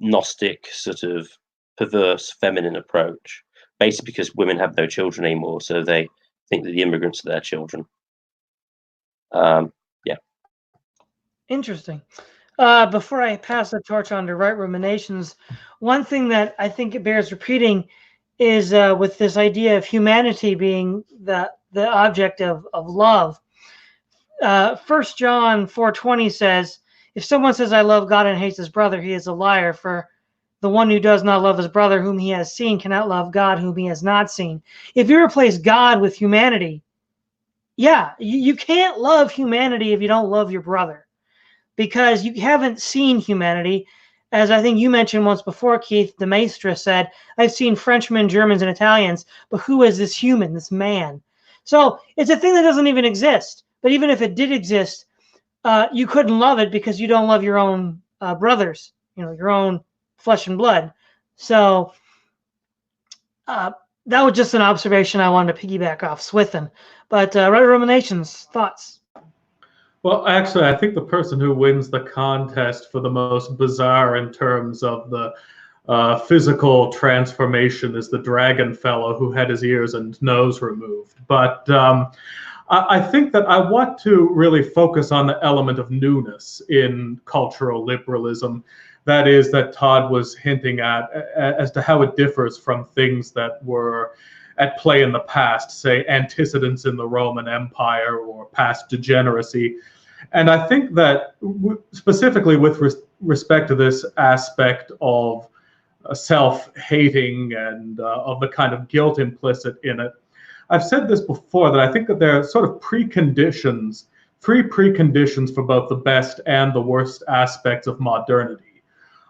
Gnostic sort of perverse feminine approach, basically because women have no children anymore, so they think that the immigrants are their children. Yeah. Interesting. Before I pass the torch on to Right Ruminations, one thing that I think it bears repeating is with this idea of humanity being the the object of love. 1 John 4:20 says, if someone says, I love God and hates his brother, he is a liar. For the one who does not love his brother whom he has seen cannot love God whom he has not seen. If you replace God with humanity, yeah, you can't love humanity if you don't love your brother, because you haven't seen humanity. As I think you mentioned once before, Keith, the Maestra said, I've seen Frenchmen, Germans, and Italians, but who is this human, this man? So it's a thing that doesn't even exist. But even if it did exist, you couldn't love it because you don't love your own brothers, your own flesh and blood. So that was just an observation I wanted to piggyback off Swithun. But Right Ruminations, thoughts? Well, actually, I think the person who wins the contest for the most bizarre in terms of the physical transformation is the dragon fellow who had his ears and nose removed. But I think that I want to really focus on the element of newness in cultural liberalism. That is, that Todd was hinting at as to how it differs from things that were at play in the past, say antecedents in the Roman Empire or past degeneracy. And I think that specifically with respect to this aspect of self-hating and of the kind of guilt implicit in it, I've said this before, that I think that there are sort of preconditions, three preconditions for both the best and the worst aspects of modernity.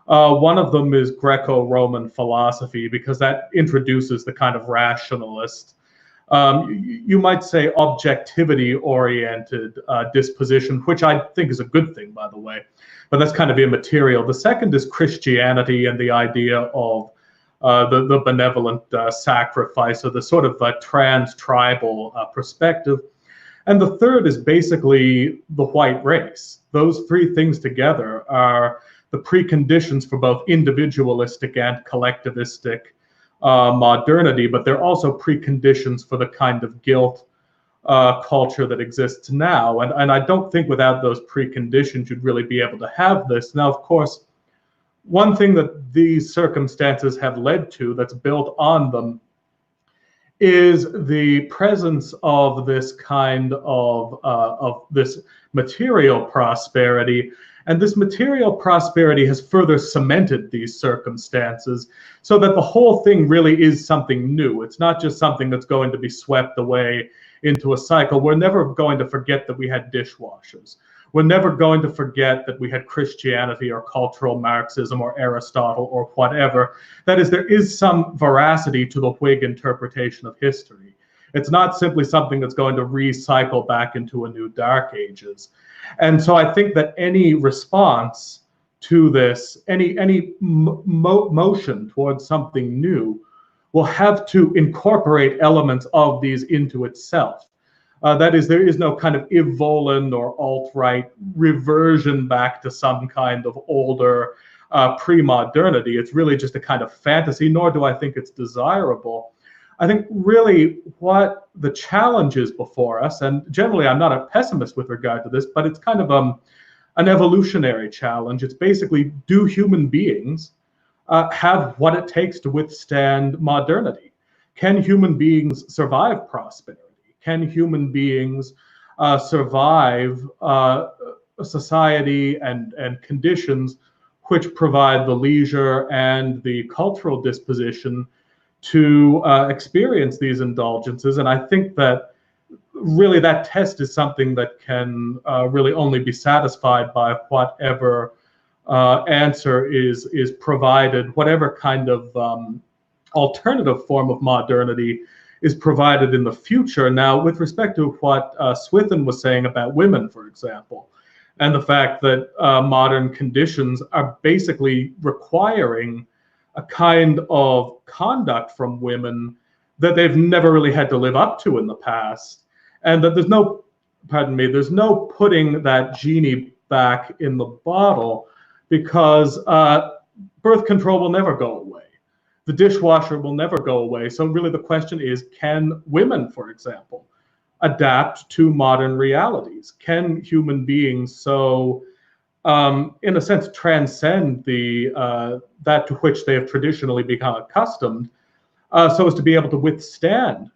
One of them is Greco-Roman philosophy, because that introduces the kind of rationalist, you might say objectivity-oriented disposition, which I think is a good thing, by the way, but that's kind of immaterial. The second is Christianity and the idea of the benevolent sacrifice, or the sort of trans-tribal perspective. And the third is basically the white race. Those three things together are the preconditions for both individualistic and collectivistic modernity, but they're also preconditions for the kind of guilt culture that exists now. And I don't think without those preconditions you'd really be able to have this. Now, of course, one thing that these circumstances have led to that's built on them is the presence of this kind of this material prosperity. And this material prosperity has further cemented these circumstances, so that the whole thing really is something new. It's not just something that's going to be swept away into a cycle. We're never going to forget that we had dishwashers. We're never going to forget that we had Christianity or cultural Marxism or Aristotle or whatever. That is, there is some veracity to the Whig interpretation of history. It's not simply something that's going to recycle back into a new Dark Ages. And so I think that any response to this, any motion towards something new, will have to incorporate elements of these into itself. That is, there is no kind of Evoland or alt-right reversion back to some kind of older pre-modernity. It's really just a kind of fantasy, nor do I think it's desirable. I think really what the challenge is before us, and generally I'm not a pessimist with regard to this, but it's kind of an evolutionary challenge. It's basically, do human beings have what it takes to withstand modernity? Can human beings survive prosperity? Can human beings survive a society and conditions which provide the leisure and the cultural disposition to experience these indulgences? And I think that really that test is something that can really only be satisfied by whatever answer is provided, whatever kind of alternative form of modernity is provided in the future. Now, with respect to what Swithun was saying about women, for example, and the fact that modern conditions are basically requiring a kind of conduct from women that they've never really had to live up to in the past, and that there's no, there's no putting that genie back in the bottle, because birth control will never go away. The dishwasher will never go away. So really the question is, can women, for example, adapt to modern realities? Can human beings so, in a sense, transcend the that to which they have traditionally become accustomed, so as to be able to withstand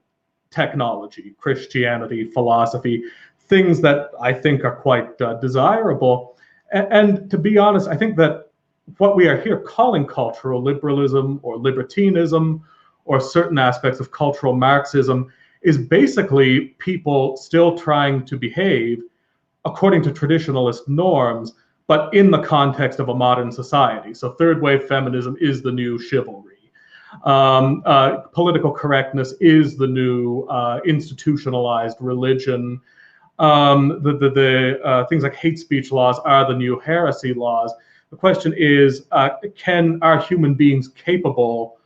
technology, Christianity, philosophy, things that I think are quite desirable. And to be honest, I think that what we are here calling cultural liberalism or libertinism or certain aspects of cultural Marxism is basically people still trying to behave according to traditionalist norms, but in the context of a modern society. So third wave feminism is the new chivalry. Political correctness is the new institutionalized religion. The things like hate speech laws are the new heresy laws. The question is, are human beings capable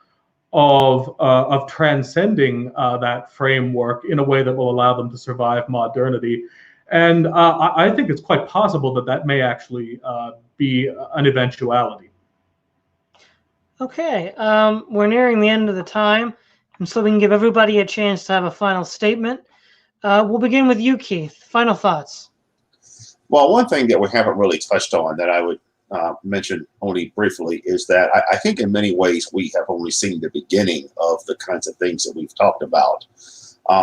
of transcending that framework in a way that will allow them to survive modernity? And I think it's quite possible that that may actually be an eventuality. Okay, we're nearing the end of the time, and so we can give everybody a chance to have a final statement. We'll begin with you, Keith. Final thoughts. Well, one thing that we haven't really touched on that I would mention only briefly is that I think in many ways we have only seen the beginning of the kinds of things that we've talked about,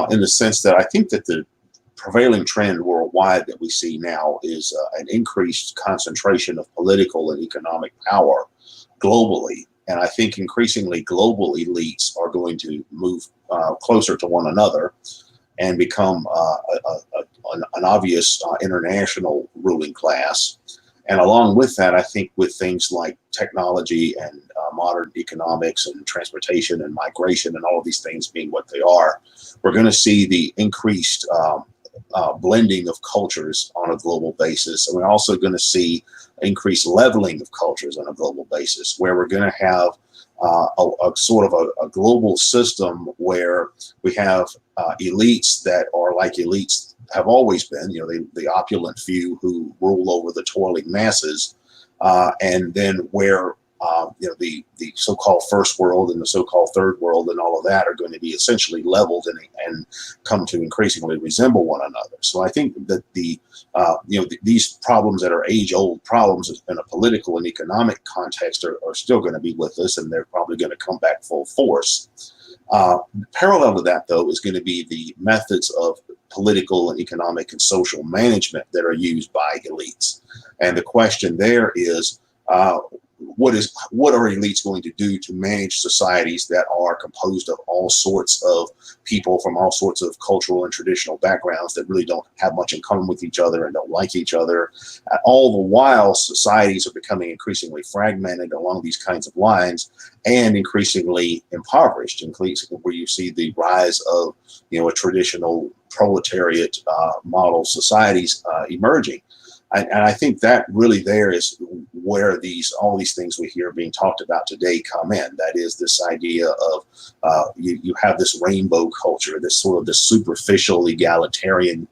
in the sense that I think that the prevailing trend worldwide that we see now is an increased concentration of political and economic power globally. And I think increasingly global elites are going to move closer to one another and become an obvious international ruling class. And along with that, I think with things like technology and modern economics and transportation and migration and all of these things being what they are, we're going to see the increased blending of cultures on a global basis. And we're also going to see increased leveling of cultures on a global basis, where we're going to have a sort of a global system where we have elites that are like elites have always been, the opulent few who rule over the toiling masses, and then where the so-called first world and the so-called third world and all of that are going to be essentially leveled and come to increasingly resemble one another. So I think that these problems that are age-old problems in a political and economic context are still going to be with us, and they're probably going to come back full force. Parallel to that, though, is going to be the methods of political and economic and social management that are used by elites. And the question there is, what are elites going to do to manage societies that are composed of all sorts of people from all sorts of cultural and traditional backgrounds that really don't have much in common with each other and don't like each other? All the while, societies are becoming increasingly fragmented along these kinds of lines and increasingly impoverished, where you see the rise of a traditional proletariat model societies emerging. And I think that really there is where all these things we hear being talked about today come in. That is this idea of you have this rainbow culture, this sort of this superficial egalitarian,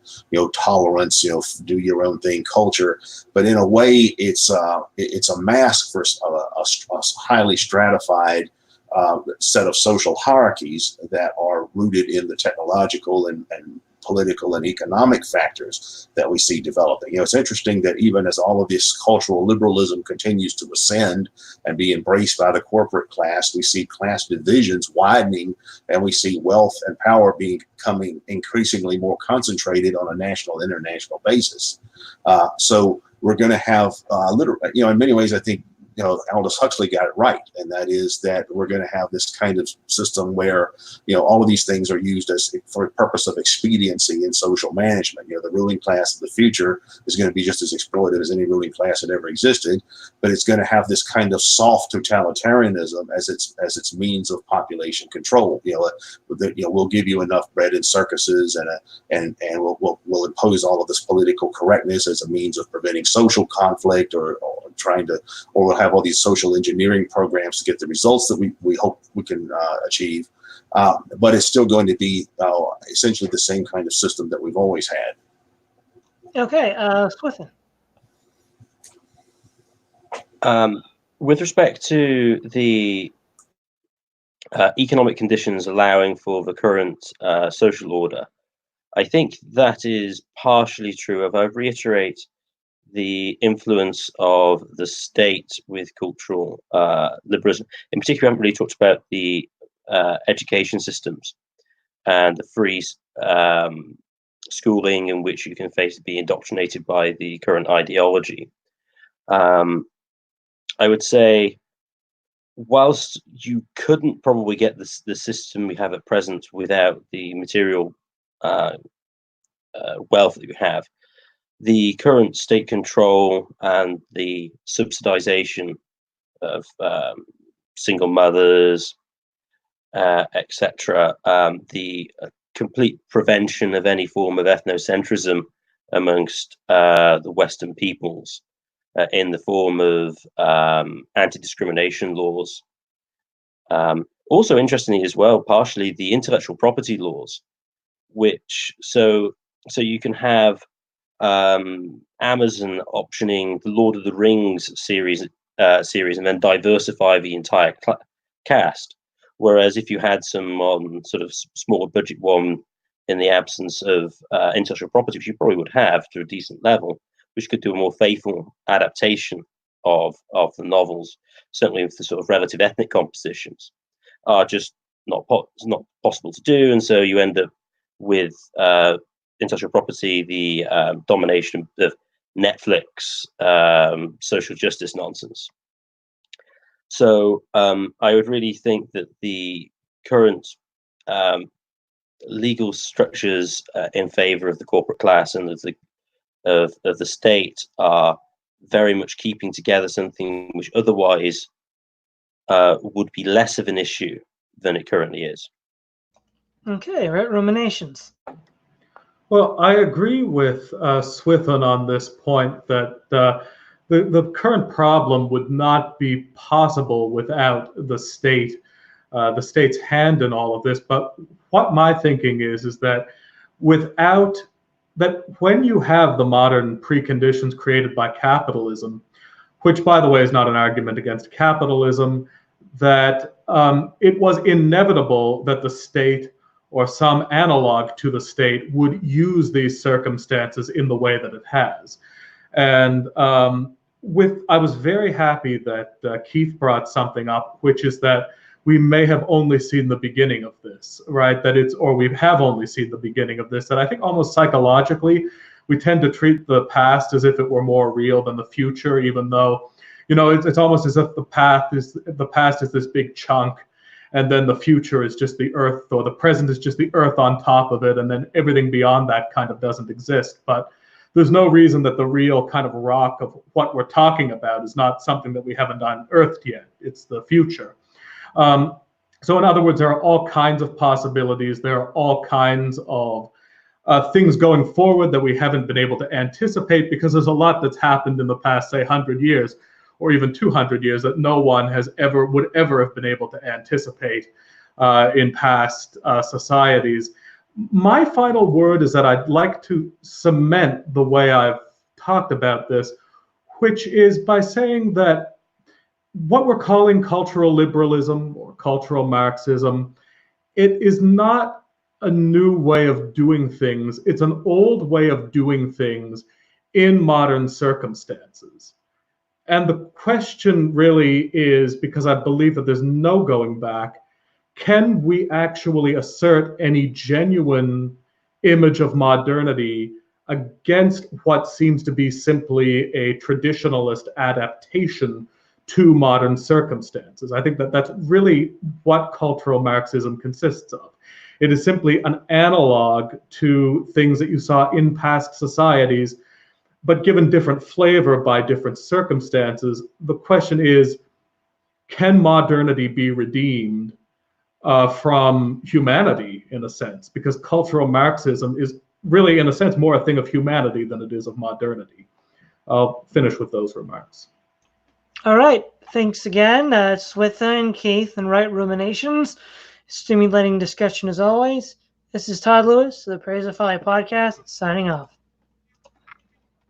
tolerance, do your own thing culture. But in a way, it's a mask for a highly stratified set of social hierarchies that are rooted in the technological and political and economic factors that we see developing. It's interesting that even as all of this cultural liberalism continues to ascend and be embraced by the corporate class, we see class divisions widening, and we see wealth and power becoming increasingly more concentrated on a national and international basis. So we're going to have, in many ways, I think, Aldous Huxley got it right, and that is that we're going to have this kind of system where, all of these things are used for the purpose of expediency in social management. The ruling class of the future is going to be just as exploited as any ruling class that ever existed, but it's going to have this kind of soft totalitarianism as its means of population control. We'll give you enough bread in circuses, and we'll impose all of this political correctness as a means of preventing social conflict or we'll have all these social engineering programs to get the results that we hope we can achieve. But it's still going to be essentially the same kind of system that we've always had. Okay, Swithun. With respect to the economic conditions allowing for the current social order, I think that is partially true. If I reiterate the influence of the state with cultural liberalism. In particular, we haven't really talked about the education systems. and the free schooling in which you can be indoctrinated by the current ideology. I would say, whilst you couldn't probably get the system we have at present without the material wealth that you have, the current state control and the subsidization of single mothers, etc., the complete prevention of any form of ethnocentrism amongst the Western peoples in the form of anti-discrimination laws. Also, interestingly as well, partially the intellectual property laws, which so you can have Amazon optioning the Lord of the Rings series and then diversify the entire cast. Whereas if you had some sort of smaller budget one in the absence of intellectual property, which you probably would have to a decent level, which could do a more faithful adaptation of the novels, certainly with the sort of relative ethnic compositions, are just not possible to do. And so you end up with intellectual property, the domination of Netflix, social justice nonsense. So I would really think that the current legal structures in favor of the corporate class and of the state are very much keeping together something which otherwise would be less of an issue than it currently is. Okay, right, ruminations. Well, I agree with Swithun on this point that the current problem would not be possible without the state's hand in all of this. But what my thinking is that when you have the modern preconditions created by capitalism, which, by the way, is not an argument against capitalism, that it was inevitable that the state or some analog to the state would use these circumstances in the way that it has. And I was very happy that Keith brought something up, which is that we may have only seen the beginning of this, right? We have only seen the beginning of this. And I think almost psychologically, we tend to treat the past as if it were more real than the future, even though, it's almost as if the past is this big chunk, and then the future is just the earth, or the present is just the earth on top of it, and then everything beyond that kind of doesn't exist. But there's no reason that the real kind of rock of what we're talking about is not something that we haven't unearthed yet. It's the future. So in other words, there are all kinds of possibilities. There are all kinds of things going forward that we haven't been able to anticipate, because there's a lot that's happened in the past, say, 100 years, or even 200 years, that no one would ever have been able to anticipate in past societies. My final word is that I'd like to cement the way I've talked about this, which is by saying that what we're calling cultural liberalism or cultural Marxism, it is not a new way of doing things. It's an old way of doing things in modern circumstances. And the question really is, because I believe that there's no going back, can we actually assert any genuine image of modernity against what seems to be simply a traditionalist adaptation to modern circumstances? I think that that's really what cultural Marxism consists of. It is simply an analog to things that you saw in past societies, but given different flavor by different circumstances. The question is, can modernity be redeemed from humanity, in a sense? Because cultural Marxism is really, in a sense, more a thing of humanity than it is of modernity. I'll finish with those remarks. All right. Thanks again, Swithun, Keith, and Right Ruminations. Stimulating discussion as always. This is Todd Lewis of the Praise of Folly podcast, signing off.